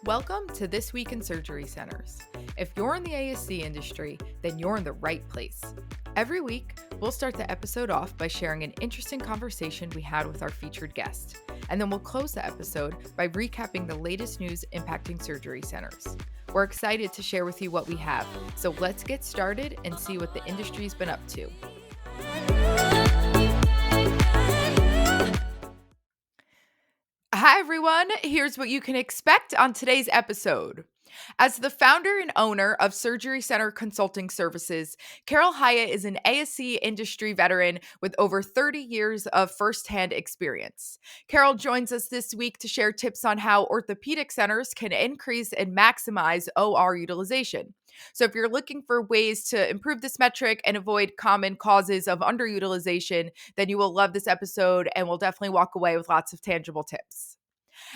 Welcome to This Week in Surgery Centers. If you're in the ASC industry, then you're in the right place. Every week, we'll start the episode off by sharing an interesting conversation we had with our featured guest, and then we'll close the episode by recapping the latest news impacting surgery centers. We're excited to share with you what we have, so let's get started and see what the industry's been up to. Hi, everyone. Here's what you can expect on today's episode. As the founder and owner of Surgery Center Consulting Services, Carol Hiatt is an ASC industry veteran with over 30 years of firsthand experience. Carol joins us this week to share tips on how orthopedic centers can increase and maximize OR utilization. So, if you're looking for ways to improve this metric and avoid common causes of underutilization, then you will love this episode and will definitely walk away with lots of tangible tips.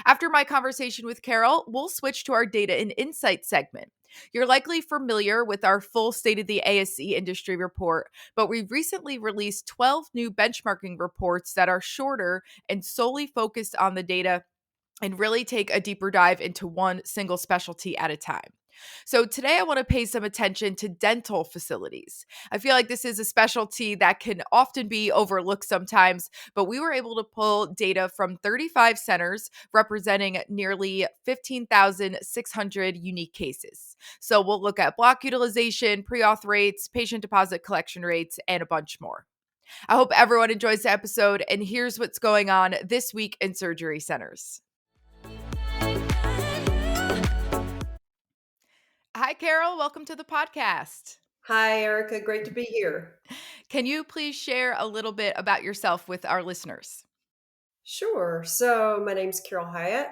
After my conversation with Carol, we'll switch to our data and insight segment. You're likely familiar with our full State of the ASC industry report, but we've recently released 12 new benchmarking reports that are shorter and solely focused on the data and really take a deeper dive into one single specialty at a time. So today I want to pay some attention to dental facilities. I feel like this is a specialty that can often be overlooked sometimes, but we were able to pull data from 35 centers representing nearly 15,600 unique cases. So we'll look at block utilization, pre-auth rates, patient deposit collection rates, and a bunch more. I hope everyone enjoys the episode, and here's what's going on this week in surgery centers. Hi, Carol. Welcome to the podcast. Hi, Erica. Great to be here. Can you please share a little bit about yourself with our listeners? Sure. So, my name's Carol Hiatt.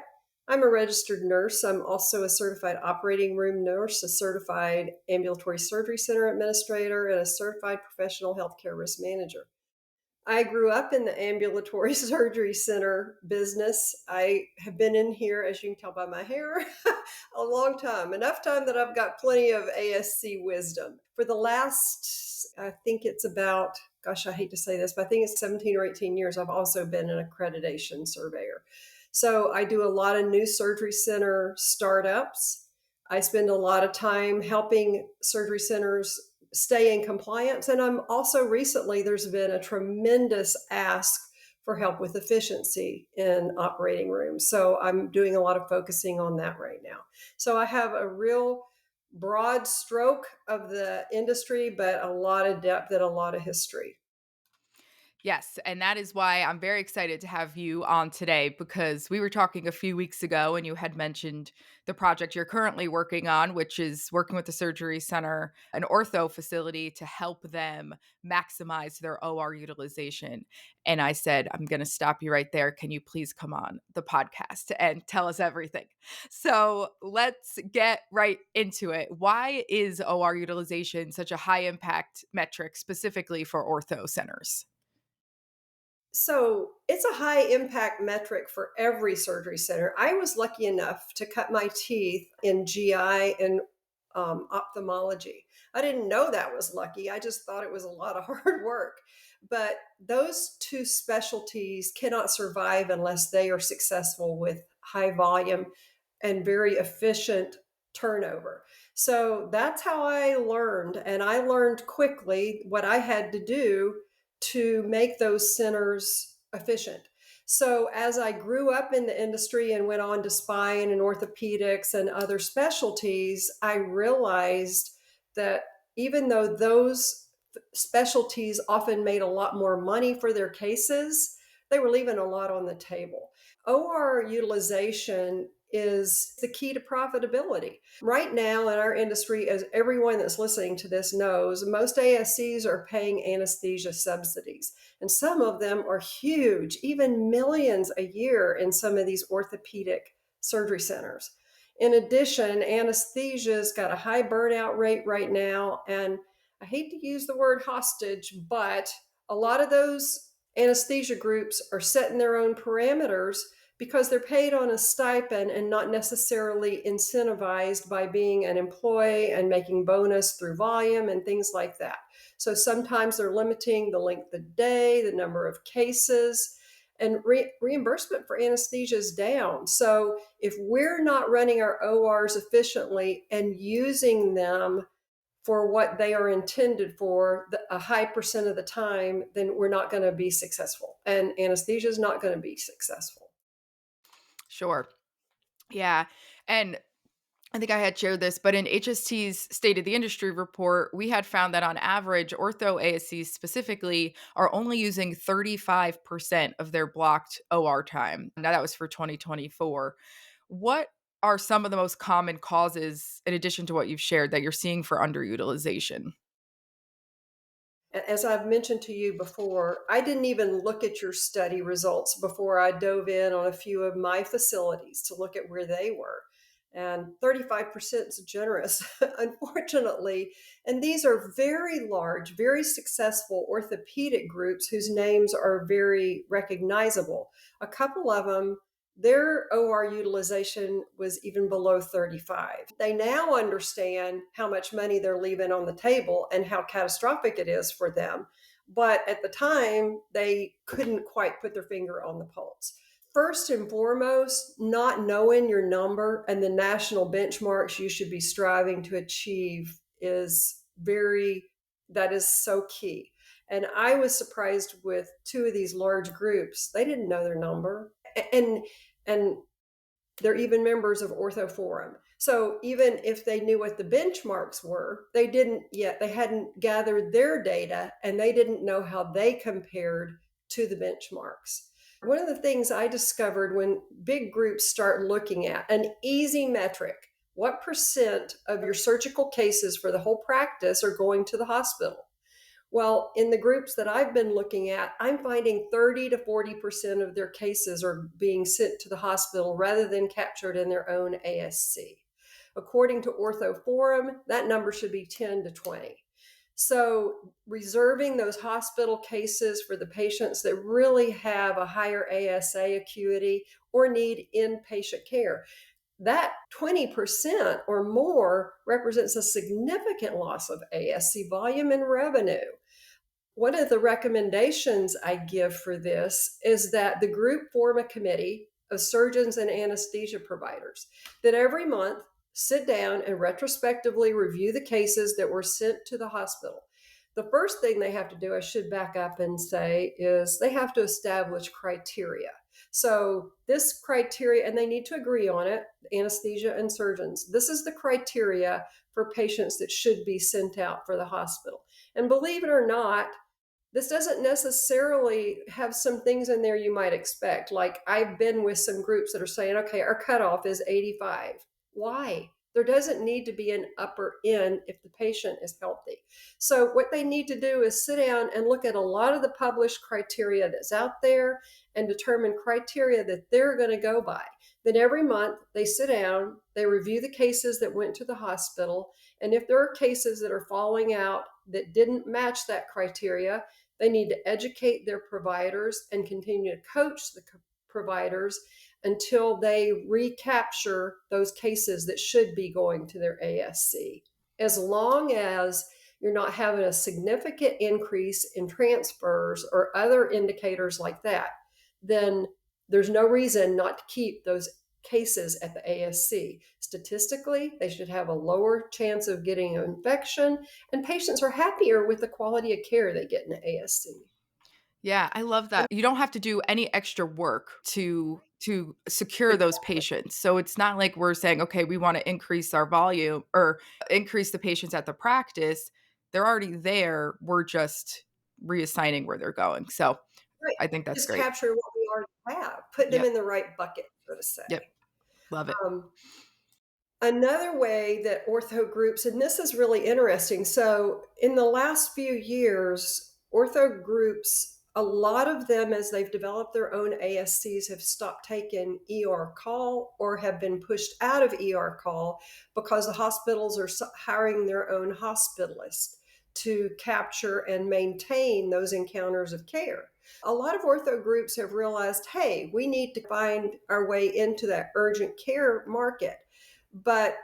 I'm a registered nurse. I'm also a certified operating room nurse, a certified ambulatory surgery center administrator, and a certified professional healthcare risk manager. I grew up in the ambulatory surgery center business. I have been in here, as you can tell by my hair, a long time, enough time that I've got plenty of ASC wisdom. For the last, I think it's about, gosh, I hate to say this, but I think it's 17 or 18 years, I've also been an accreditation surveyor. So I do a lot of new surgery center startups. I spend a lot of time helping surgery centers stay in compliance. And I'm also recently, there's been a tremendous ask for help with efficiency in operating rooms. So I'm doing a lot of focusing on that right now. So I have a real broad stroke of the industry, but a lot of depth and a lot of history. Yes, and that is why I'm very excited to have you on today, because we were talking a few weeks ago and you had mentioned the project you're currently working on, which is working with the surgery center, an ortho facility, to help them maximize their OR utilization. And I said, I'm going to stop you right there. Can you please come on the podcast and tell us everything? So let's get right into it. Why is OR utilization such a high impact metric specifically for ortho centers? So it's a high impact metric for every surgery center. I was lucky enough to cut my teeth in GI and ophthalmology. I didn't know that was lucky. I just thought it was a lot of hard work. But those two specialties cannot survive unless they are successful with high volume and very efficient turnover. So that's how I learned. And I learned quickly what I had to do to make those centers efficient. So as I grew up in the industry and went on to spine and orthopedics and other specialties, I realized that even though those specialties often made a lot more money for their cases, they were leaving a lot on the table. OR utilization is the key to profitability. Right now in our industry, as everyone that's listening to this knows, most ASCs are paying anesthesia subsidies, and some of them are huge, even millions a year in some of these orthopedic surgery centers. In addition, anesthesia's got a high burnout rate right now, and I hate to use the word hostage, but a lot of those anesthesia groups are setting their own parameters because they're paid on a stipend and not necessarily incentivized by being an employee and making bonus through volume and things like that. So sometimes they're limiting the length of day, the number of cases, and reimbursement for anesthesia is down. So if we're not running our ORs efficiently and using them for what they are intended for a high percent of the time, then we're not going to be successful. And anesthesia is not going to be successful. Sure. Yeah. And I think I had shared this, but in HST's State of the Industry report, we had found that on average, ortho ASCs specifically are only using 35% of their blocked OR time. Now, that was for 2024. What are some of the most common causes, in addition to what you've shared, that you're seeing for underutilization? As I've mentioned to you before, I didn't even look at your study results before I dove in on a few of my facilities to look at where they were. And 35% is generous, unfortunately. And these are very large, very successful orthopedic groups whose names are very recognizable. A couple of them, their OR utilization was even below 35. They now understand how much money they're leaving on the table and how catastrophic it is for them. But at the time, they couldn't quite put their finger on the pulse. First and foremost, not knowing your number and the national benchmarks you should be striving to achieve that is so key. And I was surprised with two of these large groups. They didn't know their number. And they're even members of Ortho Forum. So even if they knew what the benchmarks were, they hadn't gathered their data and they didn't know how they compared to the benchmarks. One of the things I discovered when big groups start looking at an easy metric, what percent of your surgical cases for the whole practice are going to the hospital? Well, in the groups that I've been looking at, I'm finding 30 to 40% of their cases are being sent to the hospital rather than captured in their own ASC. According to Ortho Forum, that number should be 10 to 20. So, reserving those hospital cases for the patients that really have a higher ASA acuity or need inpatient care, that 20% or more represents a significant loss of ASC volume and revenue. One of the recommendations I give for this is that the group form a committee of surgeons and anesthesia providers that every month sit down and retrospectively review the cases that were sent to the hospital. The first thing they have to do, I should back up and say, is they have to establish criteria. So, this criteria, and they need to agree on it, anesthesia and surgeons. This is the criteria for patients that should be sent out for the hospital. And believe it or not, this doesn't necessarily have some things in there you might expect. Like I've been with some groups that are saying, okay, our cutoff is 85. Why? There doesn't need to be an upper end if the patient is healthy. So, what they need to do is sit down and look at a lot of the published criteria that's out there and determine criteria that they're going to go by. Then every month they sit down, they review the cases that went to the hospital, and if there are cases that are falling out that didn't match that criteria, they need to educate their providers and continue to coach the providers until they recapture those cases that should be going to their ASC. As long as you're not having a significant increase in transfers or other indicators like that, then there's no reason not to keep those cases at the ASC. Statistically, they should have a lower chance of getting an infection, and patients are happier with the quality of care they get in the ASC. Yeah, I love that. You don't have to do any extra work to secure those patients. So it's not like we're saying, okay, we want to increase our volume or increase the patients at the practice. They're already there. We're just reassigning where they're going. So Right. I think that's Just great. capture what we already have, put them Yep. in the right bucket, so to Yep. say. Love it. Um, Another way that ortho groups, and this is really interesting. So, in the last few years, ortho groups, a lot of them, as they've developed their own ASCs, have stopped taking ER call or have been pushed out of ER call because the hospitals are hiring their own hospitalists to capture and maintain those encounters of care. A lot of ortho groups have realized, hey, we need to find our way into that urgent care market. But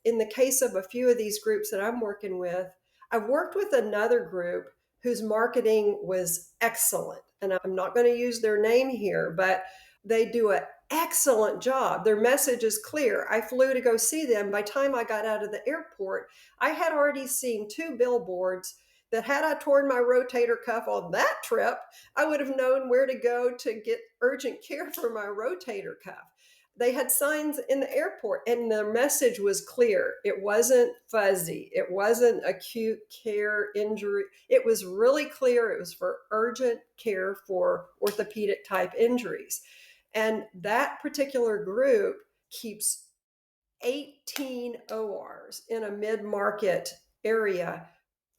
in the case of a few of these groups that I'm working with, I've worked with another group whose marketing was excellent. and I'm not going to use their name here, but they do an excellent job. Their message is clear. I flew to go see them. By the time I got out of the airport, I had already seen 2 billboards that had I torn my rotator cuff on that trip, I would have known where to go to get urgent care for my rotator cuff. They had signs in the airport, and the message was clear. It wasn't fuzzy. It wasn't acute care injury. It was really clear. It was for urgent care for orthopedic type injuries. And that particular group keeps 18 ORs in a mid market area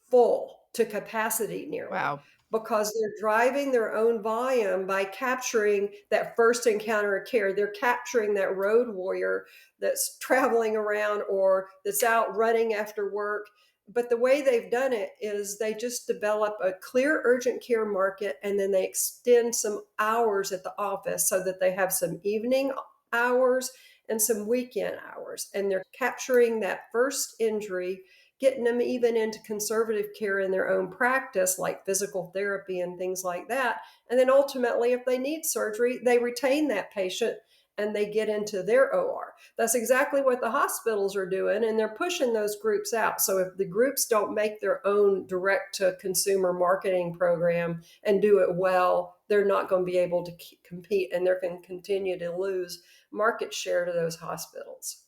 full to capacity nearly, Wow. because they're driving their own volume by capturing that first encounter of care. They're capturing that road warrior that's traveling around or that's out running after work. But the way they've done it is they just develop a clear urgent care market, and then they extend some hours at the office so that they have some evening hours and some weekend hours. And they're capturing that first injury, getting them even into conservative care in their own practice, like physical therapy and things like that. And then ultimately, if they need surgery, they retain that patient and they get into their OR. That's exactly what the hospitals are doing, and they're pushing those groups out. So if the groups don't make their own direct to consumer marketing program and do it well, they're not going to be able to compete, and they're going to continue to lose market share to those hospitals.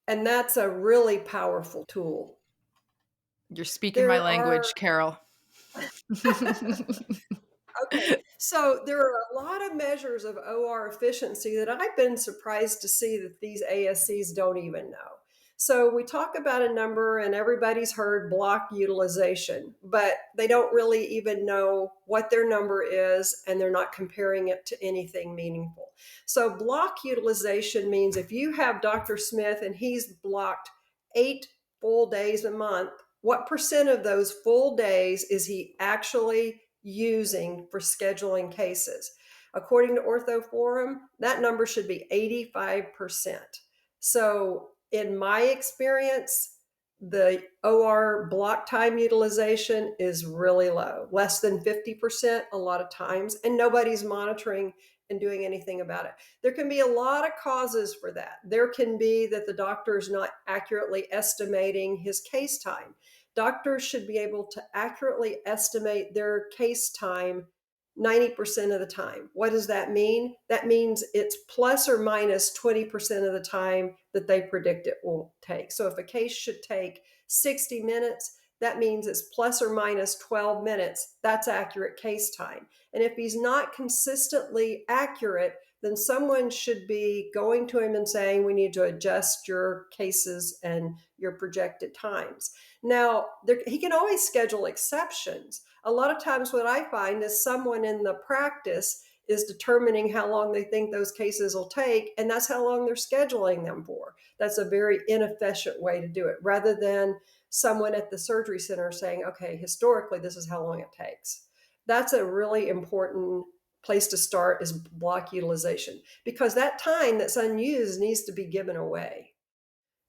And that's a really powerful tool. You're speaking my There are language, Carol. Okay, so there are a lot of measures of OR efficiency that I've been surprised to see that these ASCs don't even know. So we talk about a number, and everybody's heard block utilization, but they don't really even know what their number is, and they're not comparing it to anything meaningful. So block utilization means if you have Dr. Smith and he's blocked 8 full days a month, what percent of those full days is he actually using for scheduling cases? According to Ortho Forum, that number should be 85%. So, in my experience, the OR block time utilization is really low, less than 50% a lot of times, and nobody's monitoring and doing anything about it. There can be a lot of causes for that. There can be that the doctor is not accurately estimating his case time. Doctors should be able to accurately estimate their case time 90% of the time. What does that mean? That means it's plus or minus 20% of the time that they predict it will take. So if a case should take 60 minutes, that means it's plus or minus 12 minutes. That's accurate case time. And if he's not consistently accurate, then someone should be going to him and saying, we need to adjust your cases and your projected times. Now, he can always schedule exceptions. A lot of times, what I find is someone in the practice is determining how long they think those cases will take, and that's how long they're scheduling them for. That's a very inefficient way to do it, rather than someone at the surgery center saying, okay, historically, this is how long it takes. That's a really important place to start, is block utilization, because that time that's unused needs to be given away.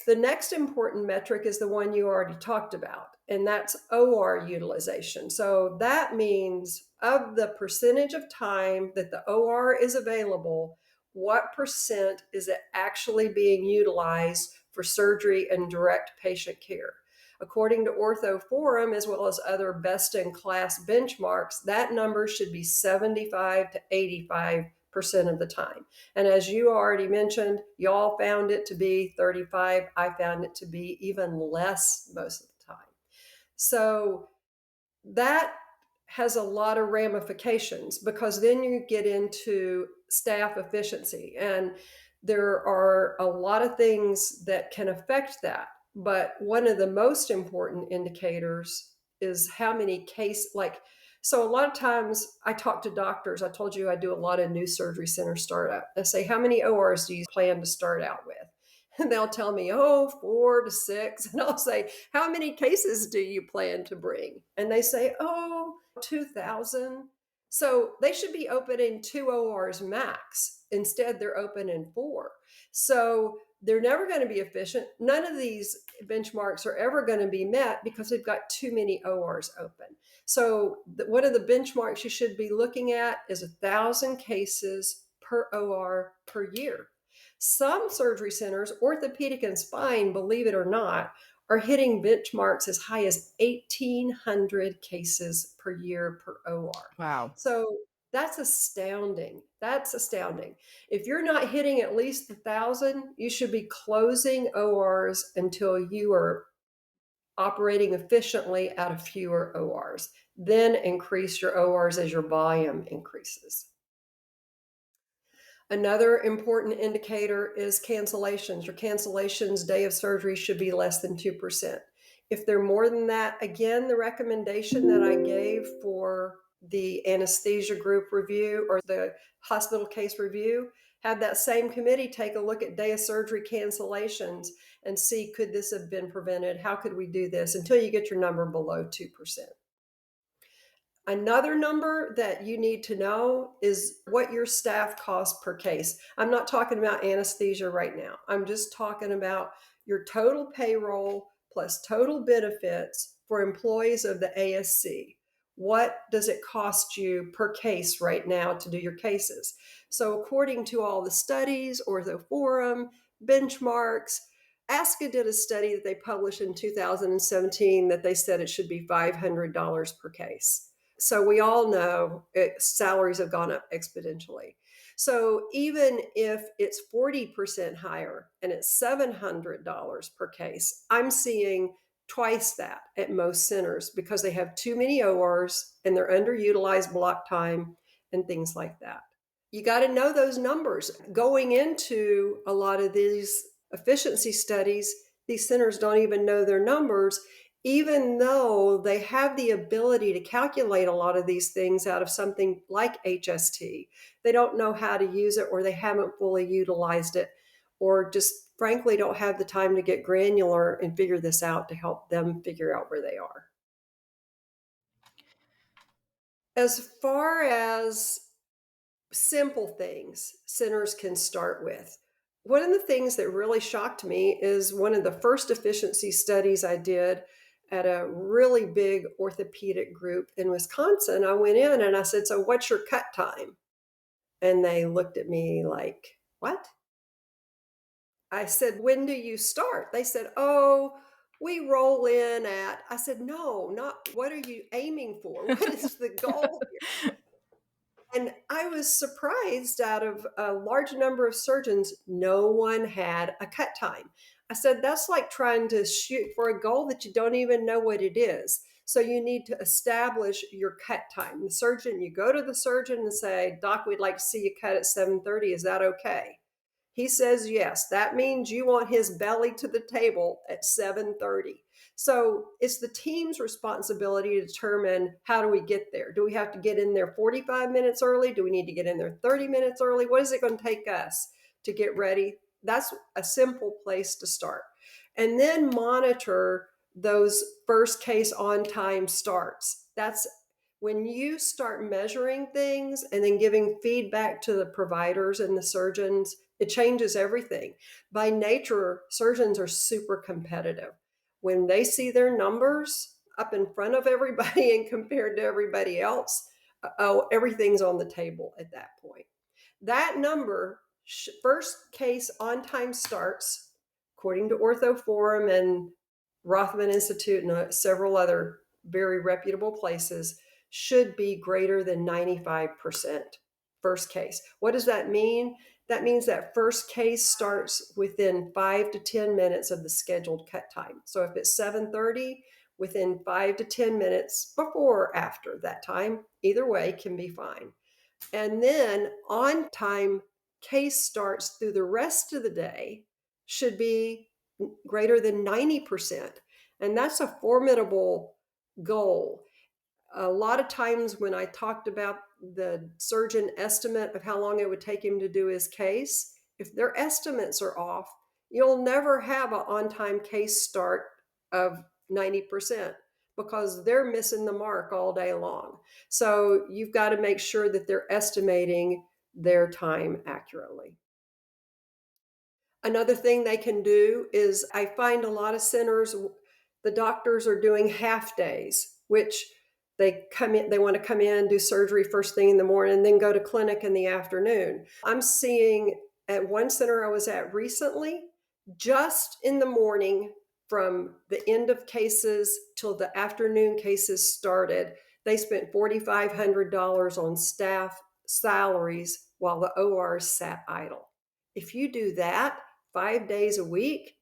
The next important metric is the one you already talked about, and that's OR utilization. So that means of the percentage of time that the OR is available, what percent is it actually being utilized for surgery and direct patient care? According to Ortho Forum, as well as other best in class benchmarks, that number should be 75 to 85% of the time. And as you already mentioned, y'all found it to be 35. I found it to be even less most of the time. So that has a lot of ramifications, because then you get into staff efficiency, and there are a lot of things that can affect that. But one of the most important indicators is how many so a lot of times I talk to doctors. I told you I do a lot of new surgery center startup. I say, how many ORs do you plan to start out with? And they'll tell me, oh, 4 to 6. And I'll say, how many cases do you plan to bring? And they say, oh, 2,000. So they should be opening 2 ORs max. Instead, they're opening 4. So They're never going to be efficient. None of these benchmarks are ever going to be met because we've got too many ORs open. So, one of the benchmarks you should be looking at is 1,000 cases per OR per year. Some surgery centers, orthopedic and spine, believe it or not, are hitting benchmarks as high as 1,800 cases per year per OR. Wow. So, that's astounding. That's astounding. If you're not hitting at least 1,000, you should be closing ORs until you are operating efficiently out of fewer ORs. Then increase your ORs as your volume increases. Another important indicator is cancellations. Your cancellations day of surgery should be less than 2%. If they're more than that, again, the recommendation that I gave for the anesthesia group review or the hospital case review, have that same committee take a look at day of surgery cancellations and see, could this have been prevented? How could we do this until you get your number below 2%? Another number that you need to know is what your staff costs per case. I'm not talking about anesthesia right now. I'm just talking about your total payroll plus total benefits for employees of the ASC. What does it cost you per case right now to do your cases? So, according to all the studies, Ortho Forum, benchmarks, ASCA did a study that they published in 2017 that they said it should be $500 per case. So we all know salaries have gone up exponentially. So even if it's 40% higher and it's $700 per case, I'm seeing twice that at most centers because they have too many ORs and they're underutilized block time and things like that. You got to know those numbers. Going into a lot of these efficiency studies, these centers don't even know their numbers, even though they have the ability to calculate a lot of these things out of something like HST. They don't know how to use it, or they haven't fully utilized it, or just frankly don't have the time to get granular and figure this out to help them figure out where they are. As far as simple things centers can start with, one of the things that really shocked me is one of the first efficiency studies I did at a really big orthopedic group in Wisconsin. I went in and I said, "So, what's your cut time?" And they looked at me like, "What?" I said, "When do you start?" They said, "Oh, we roll in at," I said, "No, not what are you aiming for? What is the goal here?" And I was surprised, out of a large number of surgeons, no one had a cut time. I said, that's like trying to shoot for a goal that you don't even know what it is. So you need to establish your cut time. The surgeon, you go to the surgeon and say, "Doc, we'd like to see you cut at 7:30. Is that okay?" He says yes. That means you want his belly to the table at 7:30. So it's the team's responsibility to determine, how do we get there? Do we have to get in there 45 minutes early? Do we need to get in there 30 minutes early? What is it going to take us to get ready? That's a simple place to start. And then monitor those first case on time starts. That's when you start measuring things and then giving feedback to the providers and the surgeons, it changes everything. By nature, surgeons are super competitive. When they see their numbers up in front of everybody and compared to everybody else, oh, everything's on the table at that point. That number, first case on time starts, according to Ortho Forum and Rothman Institute and several other very reputable places, should be greater than 95% first case. What does that mean? That means that first case starts within 5 to 10 minutes of the scheduled cut time. So if it's 7:30, within 5 to 10 minutes before or after that time, either way can be fine. And then on time case starts through the rest of the day should be greater than 90%. And that's a formidable goal. A lot of times when I talked about the surgeon estimate of how long it would take him to do his case, if their estimates are off, you'll never have an on-time case start of 90% because they're missing the mark all day long. So you've got to make sure that they're estimating their time accurately. Another thing they can do is I find a lot of centers, the doctors are doing half days, which they want to come in, do surgery first thing in the morning, then go to clinic in the afternoon. I'm seeing at one center I was at recently, just in the morning from the end of cases till the afternoon cases started, they spent $4,500 on staff salaries while the ORs sat idle. If you do that 5 days a week,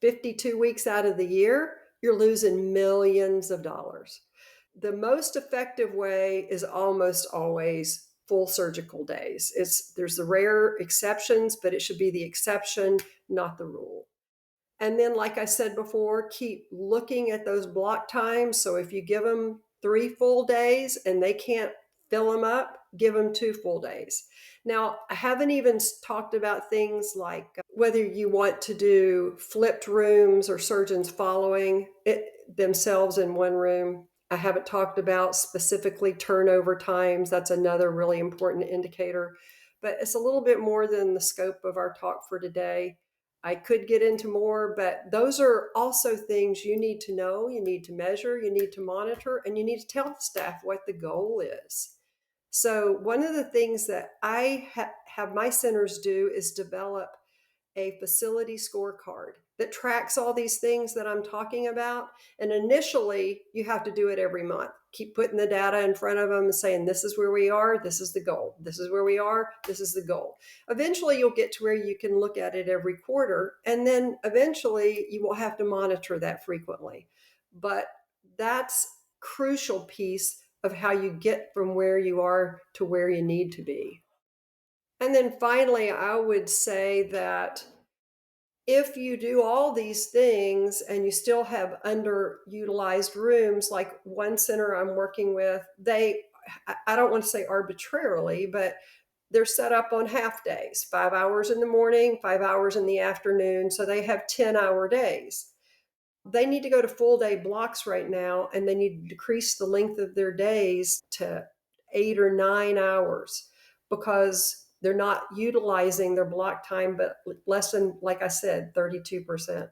52 weeks out of the year, you're losing millions of dollars. The most effective way is almost always full surgical days. There's the rare exceptions, but it should be the exception, not the rule. And then, like I said before, keep looking at those block times. So if you give them 3 full days and they can't fill them up, give them 2 full days. Now, I haven't even talked about things like whether you want to do flipped rooms or surgeons following it themselves in one room. I haven't talked about specifically turnover times. That's another really important indicator, but it's a little bit more than the scope of our talk for today. I could get into more, but those are also things you need to know, you need to measure, you need to monitor, and you need to tell the staff what the goal is. So, one of the things that I have my centers do is develop a facility scorecard that tracks all these things that I'm talking about. And initially, you have to do it every month. Keep putting the data in front of them and saying, this is where we are, this is the goal. This is where we are, this is the goal. Eventually, you'll get to where you can look at it every quarter. And then eventually, you will have to monitor that frequently. But that's crucial piece of how you get from where you are to where you need to be. And then finally, I would say that if you do all these things and you still have underutilized rooms, like one center I'm working with, I don't want to say arbitrarily, but they're set up on half days, 5 hours in the morning, 5 hours in the afternoon. So they have 10-hour days. They need to go to full day blocks right now, and they need to decrease the length of their days to 8 or 9 hours because they're not utilizing their block time, but less than, like I said, 32%.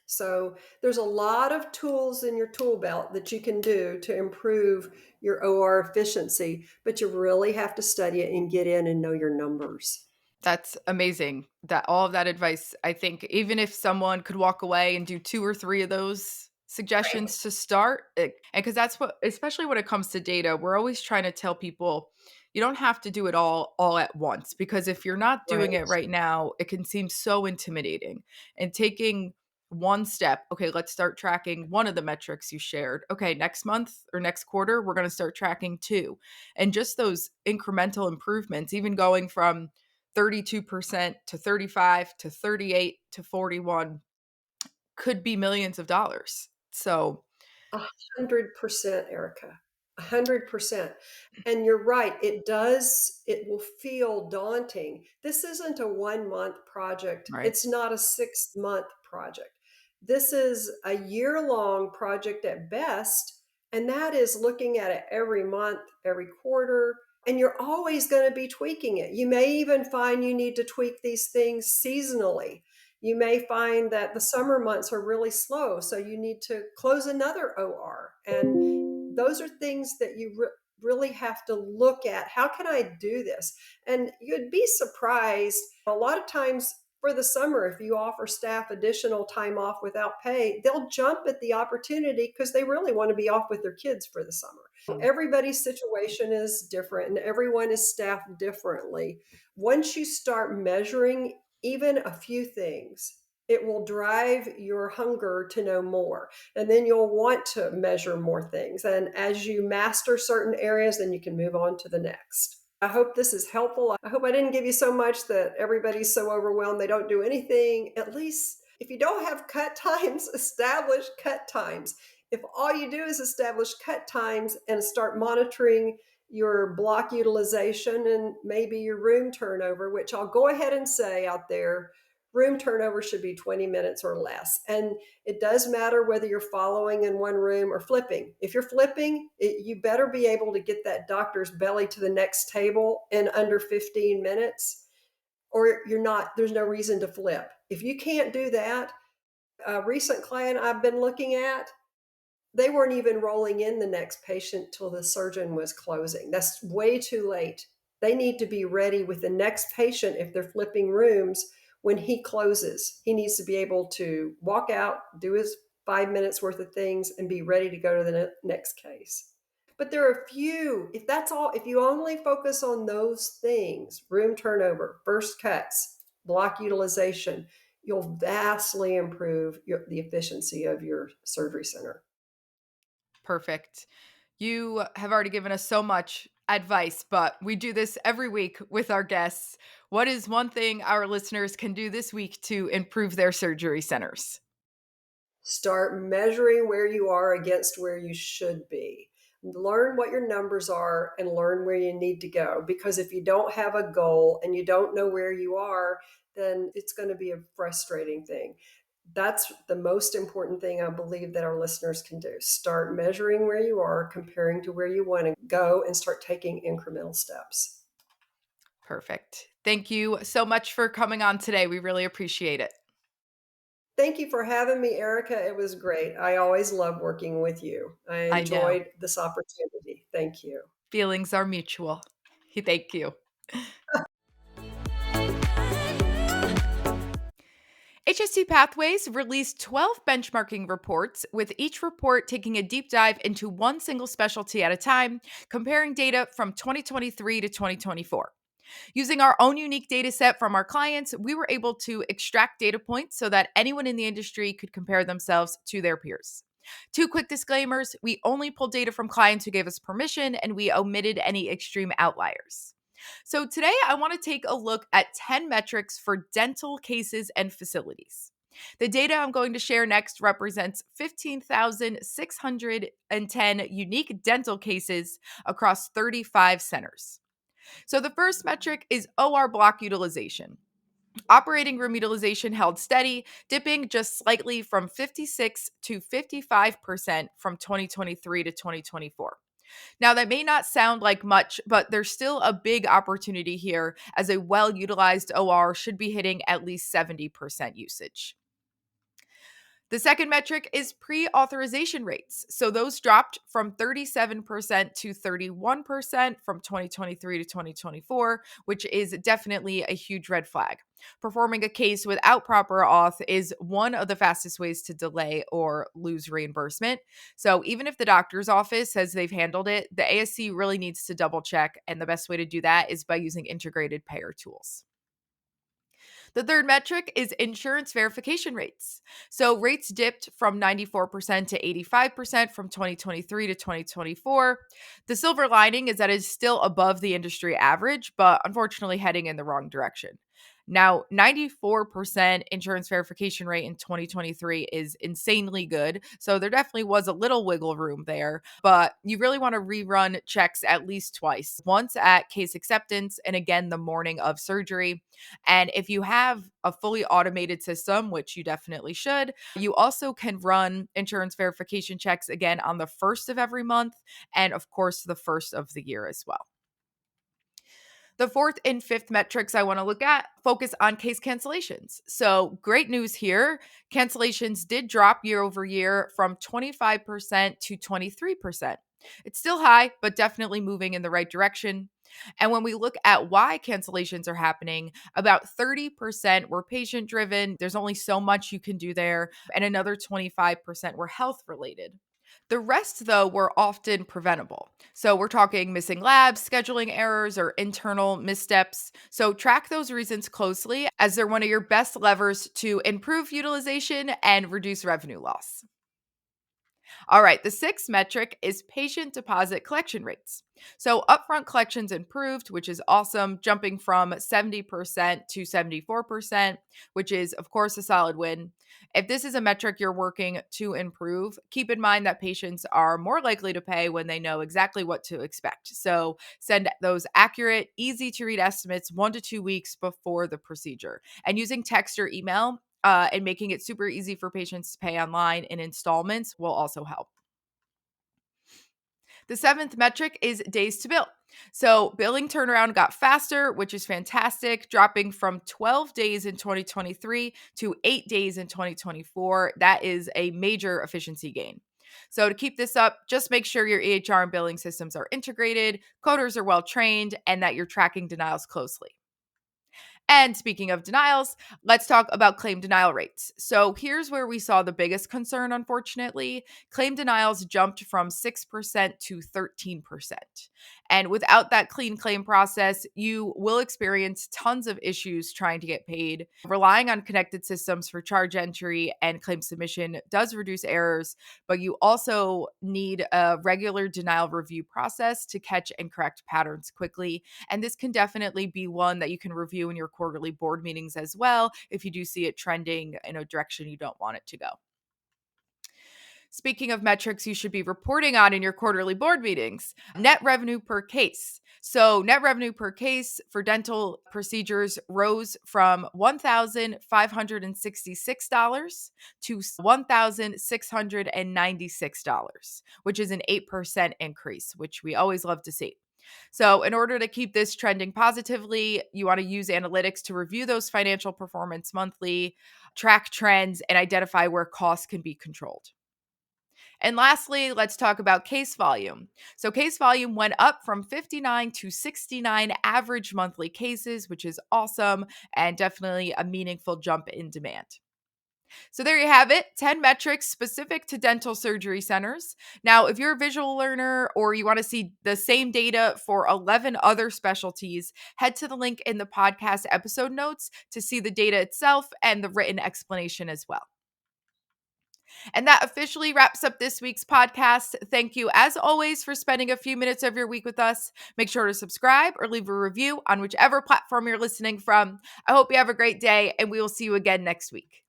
So there's a lot of tools in your tool belt that you can do to improve your OR efficiency, but you really have to study it and get in and know your numbers. That's amazing. That all of that advice, I think even if someone could walk away and do 2 or 3 of those Right. suggestions to start, and because that's what, especially when it comes to data, we're always trying to tell people you don't have to do it all at once, because if you're not doing Right. it right now, it can seem so intimidating. And taking one step, okay, let's start tracking one of the metrics you shared. Okay, next month or next quarter, we're going to start tracking two. And just those incremental improvements, even going from 32% to 35 to 38 to 41, could be millions of dollars. So, 100%, Erica. 100%. And you're right. It will feel daunting. This isn't a 1 month project. right. It's not a 6 month project. This is a year long project at best. And that is looking at it every month, every quarter. And you're always going to be tweaking it. You may even find you need to tweak these things seasonally. You may find that the summer months are really slow, so you need to close another OR. And those are things that you really have to look at. How can I do this? And you'd be surprised. A lot of times for the summer, if you offer staff additional time off without pay, they'll jump at the opportunity because they really want to be off with their kids for the summer. Everybody's situation is different and everyone is staffed differently. Once you start measuring even a few things, it will drive your hunger to know more. And then you'll want to measure more things. And as you master certain areas, then you can move on to the next. I hope this is helpful. I hope I didn't give you so much that everybody's so overwhelmed they don't do anything. At least if you don't have cut times, establish cut times. If all you do is establish cut times and start monitoring your block utilization and maybe your room turnover, which I'll go ahead and say out there, room turnover should be 20 minutes or less. And it does matter whether you're following in one room or flipping. If you're flipping, you better be able to get that doctor's belly to the next table in under 15 minutes. or there's no reason to flip. If you can't do that, a recent client I've been looking at, they weren't even rolling in the next patient till the surgeon was closing. That's way too late. They need to be ready with the next patient if they're flipping rooms when he closes. He needs to be able to walk out, do his 5 minutes worth of things, and be ready to go to the next case. But there are a few, if that's all, if you only focus on those things, room turnover, first cuts, block utilization, you'll vastly improve the efficiency of your surgery center. Perfect. You have already given us so much advice, but we do this every week with our guests. What is one thing our listeners can do this week to improve their surgery centers? Start measuring where you are against where you should be. Learn what your numbers are and learn where you need to go. Because if you don't have a goal and you don't know where you are, then it's going to be a frustrating thing. That's the most important thing I believe that our listeners can do. Start measuring where you are, comparing to where you want to go, and start taking incremental steps. Perfect. Thank you so much for coming on today. We really appreciate it. Thank you for having me, Erica. It was great. I always love working with you. I I know. enjoyed this opportunity. Thank you. Feelings are mutual. Thank you. HST Pathways released 12 benchmarking reports, with each report taking a deep dive into one single specialty at a time, comparing data from 2023 to 2024. Using our own unique data set from our clients, we were able to extract data points so that anyone in the industry could compare themselves to their peers. Two quick disclaimers: we only pulled data from clients who gave us permission, and we omitted any extreme outliers. So, today I want to take a look at 10 metrics for dental cases and facilities. The data I'm going to share next represents 15,610 unique dental cases across 35 centers. So the first metric is OR block utilization. Operating room utilization held steady, dipping just slightly from 56 to 55% from 2023 to 2024. Now, that may not sound like much, but there's still a big opportunity here, as a well utilized OR should be hitting at least 70% usage. The second metric is pre-authorization rates. So those dropped from 37% to 31% from 2023 to 2024, which is definitely a huge red flag. Performing a case without proper auth is one of the fastest ways to delay or lose reimbursement. So even if the doctor's office says they've handled it, the ASC really needs to double check. And the best way to do that is by using integrated payer tools. The third metric is insurance verification rates. So rates dipped from 94% to 85% from 2023 to 2024. The silver lining is that it's still above the industry average, but unfortunately heading in the wrong direction. Now, 94% insurance verification rate in 2023 is insanely good. So there definitely was a little wiggle room there, but you really want to rerun checks at least twice, once at case acceptance and again the morning of surgery. And if you have a fully automated system, which you definitely should, you also can run insurance verification checks again on the first of every month and, of course, the first of the year as well. The fourth and fifth metrics I want to look at focus on case cancellations. So, great news here. Cancellations did drop year over year from 25% to 23%. It's still high, but definitely moving in the right direction. And when we look at why cancellations are happening, about 30% were patient driven. There's only so much you can do there. And another 25% were health related. The rest, though, were often preventable. So we're talking missing labs, scheduling errors, or internal missteps. So track those reasons closely, as they're one of your best levers to improve utilization and reduce revenue loss. All right, the sixth metric is patient deposit collection rates. So upfront collections improved, which is awesome, jumping from 70% to 74%, which is, of course, a solid win. If this is a metric you're working to improve, keep in mind that patients are more likely to pay when they know exactly what to expect. So send those accurate, easy to read estimates 1 to 2 weeks before the procedure. And using text or email and making it super easy for patients to pay online in installments will also help. The seventh metric is days to bill. So billing turnaround got faster, which is fantastic, dropping from 12 days in 2023 to 8 days in 2024. That is a major efficiency gain. So to keep this up, just make sure your EHR and billing systems are integrated, coders are well trained, and that you're tracking denials closely. And speaking of denials, let's talk about claim denial rates. So here's where we saw the biggest concern, unfortunately. Claim denials jumped from 6% to 13%. And without that clean claim process, you will experience tons of issues trying to get paid. Relying on connected systems for charge entry and claim submission does reduce errors, but you also need a regular denial review process to catch and correct patterns quickly. And this can definitely be one that you can review in your quarterly board meetings as well if you do see it trending in a direction you don't want it to go. Speaking of metrics you should be reporting on in your quarterly board meetings, net revenue per case. So, net revenue per case for dental procedures rose from $1,566 to $1,696, which is an 8% increase, which we always love to see. So, in order to keep this trending positively, you want to use analytics to review those financial performance monthly, track trends, and identify where costs can be controlled. And lastly, let's talk about case volume. So, case volume went up from 59 to 69 average monthly cases, which is awesome and definitely a meaningful jump in demand. So there you have it, 10 metrics specific to dental surgery centers. Now, if you're a visual learner or you want to see the same data for 11 other specialties, head to the link in the podcast episode notes to see the data itself and the written explanation as well. And that officially wraps up this week's podcast. Thank you, as always, for spending a few minutes of your week with us. Make sure to subscribe or leave a review on whichever platform you're listening from. I hope you have a great day, and we will see you again next week.